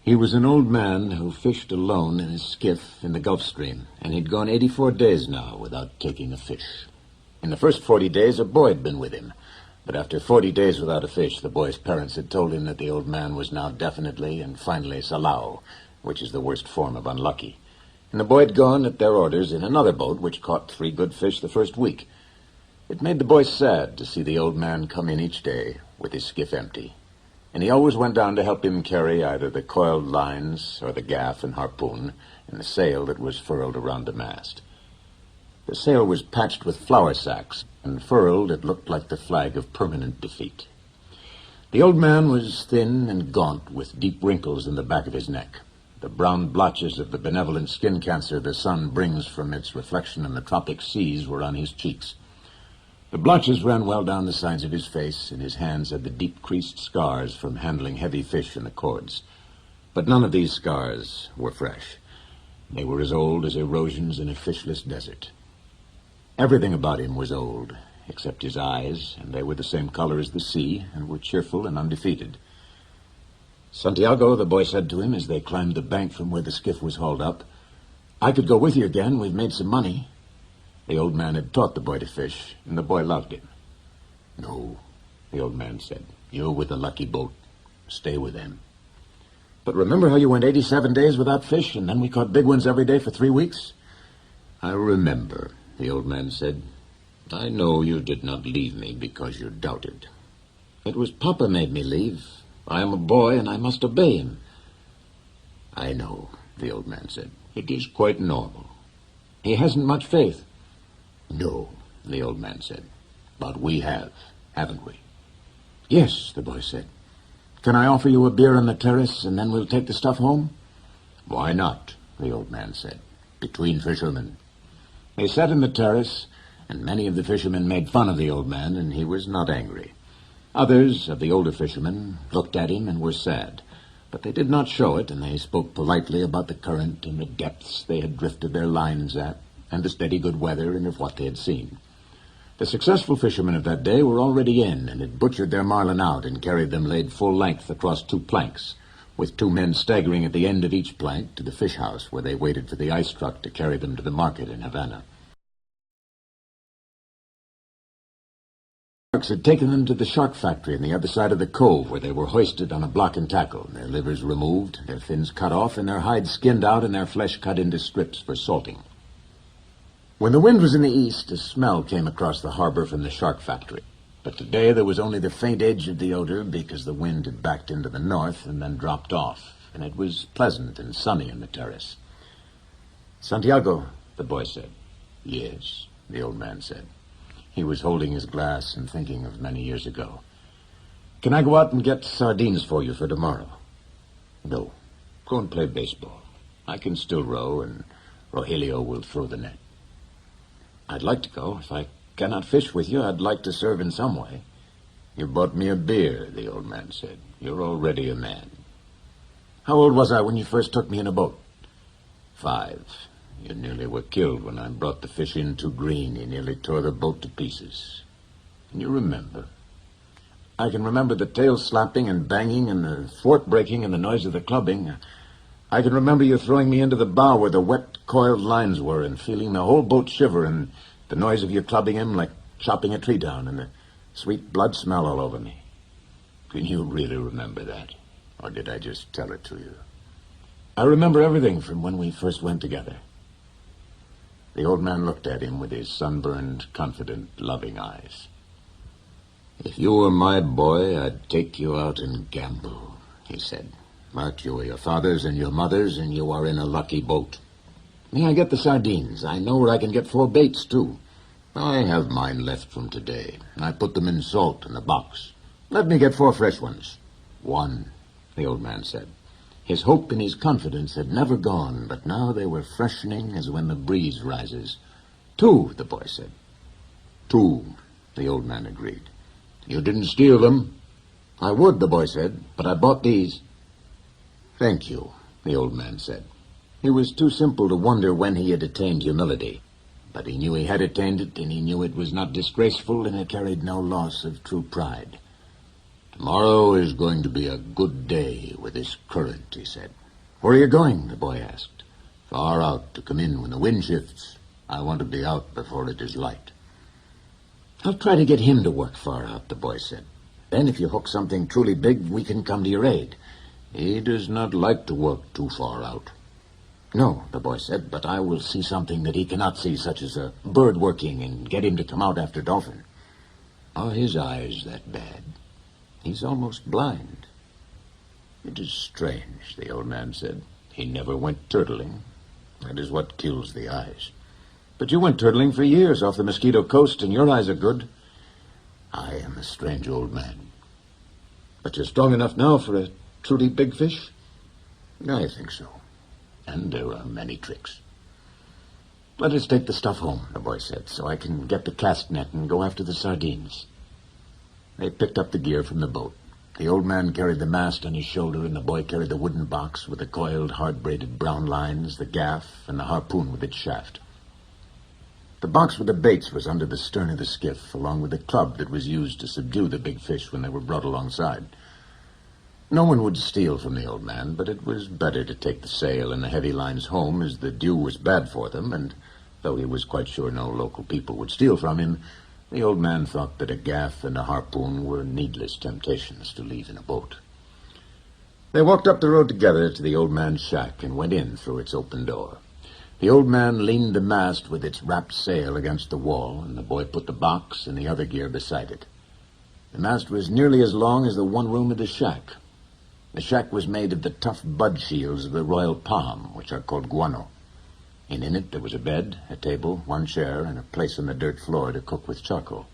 He was an old man who fished alone in his skiff in the Gulf Stream, and he'd gone 84 days now without taking a fish. In the first 40 days, a boy had been with him. But after 40 days without a fish, the boy's parents had told him that the old man was now definitely and finally Salao, which is the worst form of unlucky. And the boy had gone at their orders in another boat, which caught 3 good fish the first week. It made the boy sad to see the old man come in each day with his skiff empty. And he always went down to help him carry either the coiled lines or the gaff and harpoon and the sail that was furled around the mast. The sail was patched with flour sacks, and furled it looked like the flag of permanent defeat. The old man was thin and gaunt with deep wrinkles in the back of his neck. The brown blotches of the benevolent skin cancer the sun brings from its reflection in the tropic seas were on his cheeks. The blotches ran well down the sides of his face, and his hands had the deep-creased scars from handling heavy fish in the cords. But none of these scars were fresh. They were as old as erosions in a fishless desert. Everything about him was old, except his eyes, and they were the same color as the sea, and were cheerful and undefeated. "Santiago," the boy said to him as they climbed the bank from where the skiff was hauled up, "I could go with you again. We've made some money." The old man had taught the boy to fish, and the boy loved him. "No," the old man said. "You're with the lucky boat. Stay with them." "But remember how you went 87 days without fish, and then we caught big ones every day for 3 weeks? "I remember," the old man said. "I know you did not leave me because you doubted." "It was Papa made me leave. I am a boy, and I must obey him." "I know," the old man said. "It is quite normal." "He hasn't much faith." "No," the old man said. "But we have, haven't we?" "Yes," the boy said. "Can I offer you a beer on the terrace, and then we'll take the stuff home?" "Why not?" the old man said. "Between fishermen." They sat in the terrace, and many of the fishermen made fun of the old man, and he was not angry. Others of the older fishermen looked at him and were sad, but they did not show it, and they spoke politely about the current and the depths they had drifted their lines at, and the steady good weather and of what they had seen. The successful fishermen of that day were already in, and had butchered their marlin out and carried them laid full length across 2 planks, with 2 men staggering at the end of each plank to the fish house, where they waited for the ice truck to carry them to the market in Havana. Sharks had taken them to the shark factory on the other side of the cove, where they were hoisted on a block and tackle, their livers removed, their fins cut off, and their hides skinned out, and their flesh cut into strips for salting. When the wind was in the east, a smell came across the harbor from the shark factory. But today there was only the faint edge of the odor, because the wind had backed into the north and then dropped off, and it was pleasant and sunny on the terrace. "Santiago," the boy said. "Yes," the old man said. He was holding his glass and thinking of many years ago. "Can I go out and get sardines for you for tomorrow?" "No. Go and play baseball. I can still row, and Rogelio will throw the net." "I'd like to go. If I cannot fish with you, I'd like to serve in some way." "You bought me a beer," the old man said. "You're already a man." "How old was I when you first took me in a boat?" 5. You nearly were killed when I brought the fish in too green. You nearly tore the boat to pieces. Can you remember? "I can remember the tail slapping and banging and the thwart breaking and the noise of the clubbing. I can remember you throwing me into the bow where the wet, coiled lines were and feeling the whole boat shiver and the noise of you clubbing him like chopping a tree down and the sweet blood smell all over me." "Can you really remember that? Or did I just tell it to you?" "I remember everything from when we first went together." The old man looked at him with his sunburned, confident, loving eyes. "If you were my boy, I'd take you out and gamble," he said. "But you are your father's and your mother's, and you are in a lucky boat." "May I get the sardines? I know where I can get 4 baits, too." "I have mine left from today. I put them in salt in a box." "Let me get 4 fresh ones." "1," the old man said. His hope and his confidence had never gone, but now they were freshening as when the breeze rises. 2, the boy said. 2, the old man agreed. "You didn't steal them?" "I would," the boy said, "but I bought these." "Thank you," the old man said. He was too simple to wonder when he had attained humility, but he knew he had attained it, and he knew it was not disgraceful, and it carried no loss of true pride. "Tomorrow is going to be a good day with this current," he said. "Where are you going?" the boy asked. "Far out, to come in when the wind shifts. I want to be out before it is light." "I'll try to get him to work far out," the boy said. "Then if you hook something truly big, we can come to your aid." "He does not like to work too far out." "No," the boy said, "but I will see something that he cannot see, such as a bird working, and get him to come out after dolphin." "Are his eyes that bad?" "He's almost blind." "It is strange," the old man said. "He never went turtling. That is what kills the eyes." "But you went turtling for years off the Mosquito Coast, and your eyes are good." "I am a strange old man." "But you're strong enough now for a truly big fish?" "I think so. And there are many tricks." "Let us take the stuff home," the boy said, "so I can get the cast net and go after the sardines." They picked up the gear from the boat. The old man carried the mast on his shoulder, and the boy carried the wooden box with the coiled, hard-braided brown lines, the gaff, and the harpoon with its shaft. The box with the baits was under the stern of the skiff, along with the club that was used to subdue the big fish when they were brought alongside. No one would steal from the old man, but it was better to take the sail and the heavy lines home, as the dew was bad for them, and though he was quite sure no local people would steal from him, the old man thought that a gaff and a harpoon were needless temptations to leave in a boat. They walked up the road together to the old man's shack and went in through its open door. The old man leaned the mast with its wrapped sail against the wall, and the boy put the box and the other gear beside it. The mast was nearly as long as the one room of the shack. The shack was made of the tough bud shields of the royal palm, which are called guano. And in it there was a bed, a table, one chair, and a place on the dirt floor to cook with charcoal.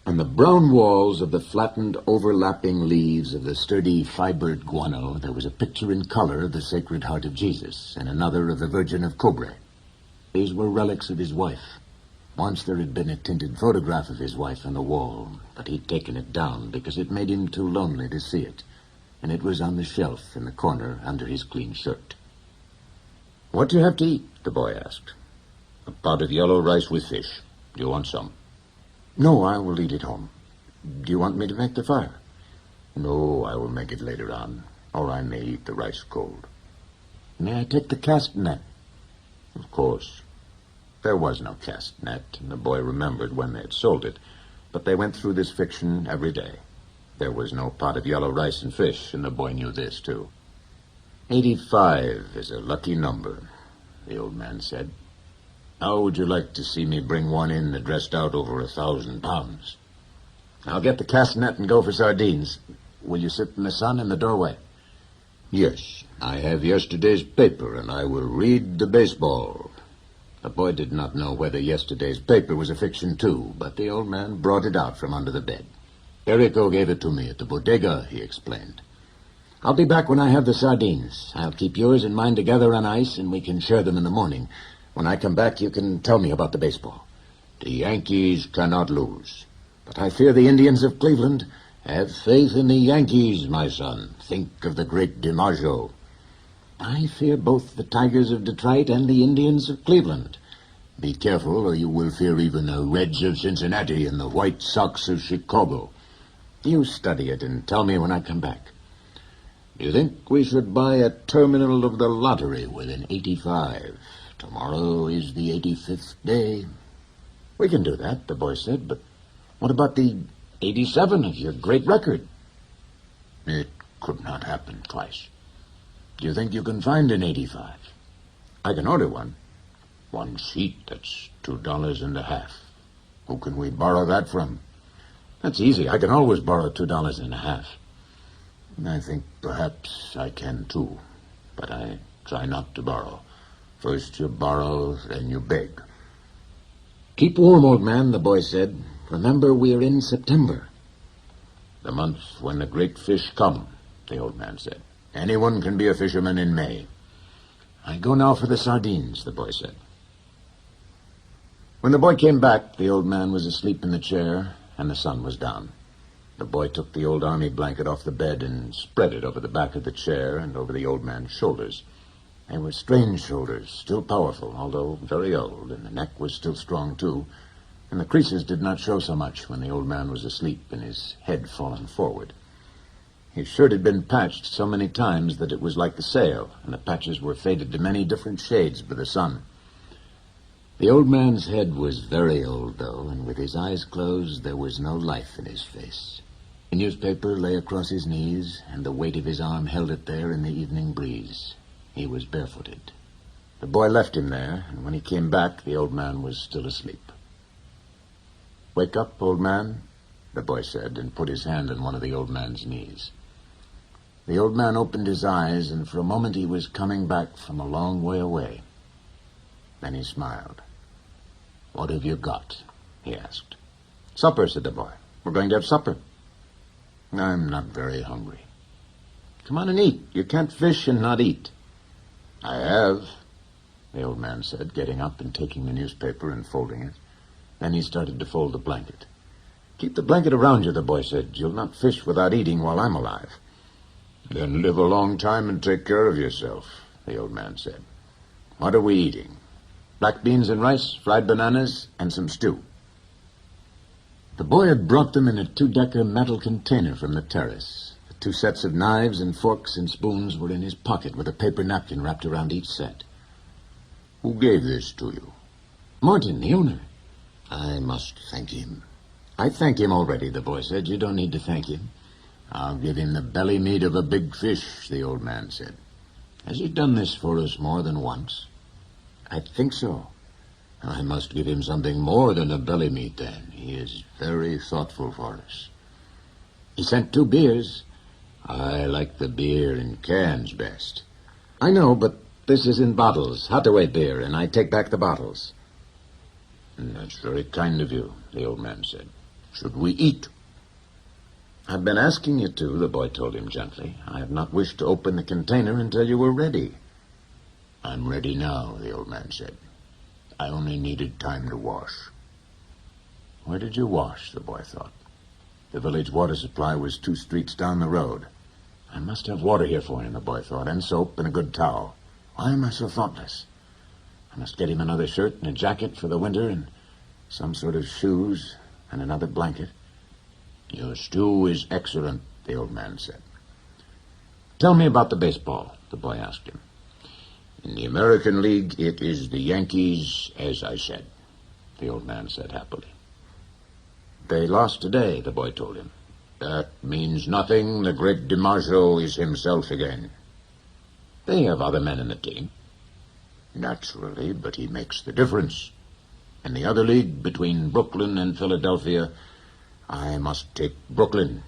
On the brown walls of the flattened, overlapping leaves of the sturdy, fibered guano, there was a picture in color of the Sacred Heart of Jesus and another of the Virgin of Cobre. These were relics of his wife. Once there had been a tinted photograph of his wife on the wall, but he'd taken it down because it made him too lonely to see it, and it was on the shelf in the corner under his clean shirt. "What do you have to eat?" the boy asked. "A pot of yellow rice with fish. Do you want some?" "No, I will eat at home. Do you want me to make the fire?" "No, I will make it later on, or I may eat the rice cold." "May I take the cast net?" "Of course." There was no cast net, and the boy remembered when they had sold it, but they went through this fiction every day. There was no pot of yellow rice and fish, and the boy knew this, too. 85 is a lucky number," the old man said. "How would you like to see me bring one in that dressed out over 1,000 pounds? "I'll get the cast net and go for sardines. Will you sit in the sun in the doorway?" "Yes, I have yesterday's paper, and I will read the baseball." The boy did not know whether yesterday's paper was a fiction, too, but the old man brought it out from under the bed. "Perico gave it to me at the bodega," he explained. "I'll be back when I have the sardines. I'll keep yours and mine together on ice, and we can share them in the morning. When I come back, you can tell me about the baseball." "The Yankees cannot lose." "But I fear the Indians of Cleveland." "Have faith in the Yankees, my son. Think of the great DiMaggio." "I fear both the Tigers of Detroit and the Indians of Cleveland." "Be careful, or you will fear even the Reds of Cincinnati and the White Sox of Chicago." "You study it and tell me when I come back." "Do you think we should buy a terminal of the lottery with an 85? Tomorrow is the 85th day." "We can do that," the boy said, "but what about the 87 of your great record?" "It could not happen twice." "Do you think you can find an 85? I can order one." "One sheet, that's $2.50. Who can we borrow that from?" "That's easy. I can always borrow $2.50. "I think perhaps I can too, but I try not to borrow. First you borrow, then you beg." "Keep warm, old man," the boy said. "Remember, we are in September." "The month when the great fish come," the old man said. "Anyone can be a fisherman in May." "I go now for the sardines," the boy said. When the boy came back, the old man was asleep in the chair, and the sun was down. The boy took the old army blanket off the bed and spread it over the back of the chair and over the old man's shoulders. They were strange shoulders, still powerful, although very old, and the neck was still strong, too, and the creases did not show so much when the old man was asleep and his head fallen forward. His shirt had been patched so many times that it was like a sail, and the patches were faded to many different shades by the sun. The old man's head was very old, though, and with his eyes closed, there was no life in his face. A newspaper lay across his knees, and the weight of his arm held it there in the evening breeze. He was barefooted. The boy left him there, and when he came back, the old man was still asleep. "Wake up, old man," the boy said, and put his hand on one of the old man's knees. The old man opened his eyes, and for a moment he was coming back from a long way away. Then he smiled. "What have you got?" he asked. "Supper," said the boy. "We're going to have supper." "I'm not very hungry." "Come on and eat. You can't fish and not eat." "I have," the old man said, getting up and taking the newspaper and folding it. Then he started to fold the blanket. "Keep the blanket around you," the boy said. "You'll not fish without eating while I'm alive." "Then live a long time and take care of yourself," the old man said. "What are we eating?" "Black beans and rice, fried bananas, and some stew." The boy had brought them in a 2-decker metal container from the terrace. The 2 sets of knives and forks and spoons were in his pocket with a paper napkin wrapped around each set. "Who gave this to you?" "Martin, the owner." "I must thank him." "I thank him already," the boy said. "You don't need to thank him." "I'll give him the belly meat of a big fish," the old man said. "Has he done this for us more than once?" "I think so." "I must give him something more than a belly meat, then. He is very thoughtful for us." "He sent 2 beers." "I like the beer in cans best." "I know, but this is in bottles, Hathaway beer, and I take back the bottles." "That's very kind of you," the old man said. "Should we eat?" "I've been asking you to," the boy told him gently. "I have not wished to open the container until you were ready." "I'm ready now," the old man said. "I only needed time to wash." Where did you wash, the boy thought. The village water supply was 2 streets down the road. I must have water here for him, the boy thought, and soap and a good towel. Why am I so thoughtless? I must get him another shirt and a jacket for the winter and some sort of shoes and another blanket. "Your stew is excellent," the old man said. "Tell me about the baseball," the boy asked him. "In the American League, it is the Yankees, as I said," the old man said happily. "They lost today," the boy told him. "That means nothing. The great DiMaggio is himself again." "They have other men in the team." "Naturally, but he makes the difference. In the other league, between Brooklyn and Philadelphia, I must take Brooklyn.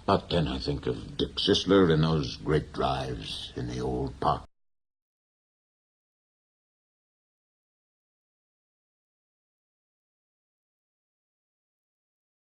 But then I think of Dick Sisler and those great drives in the old park."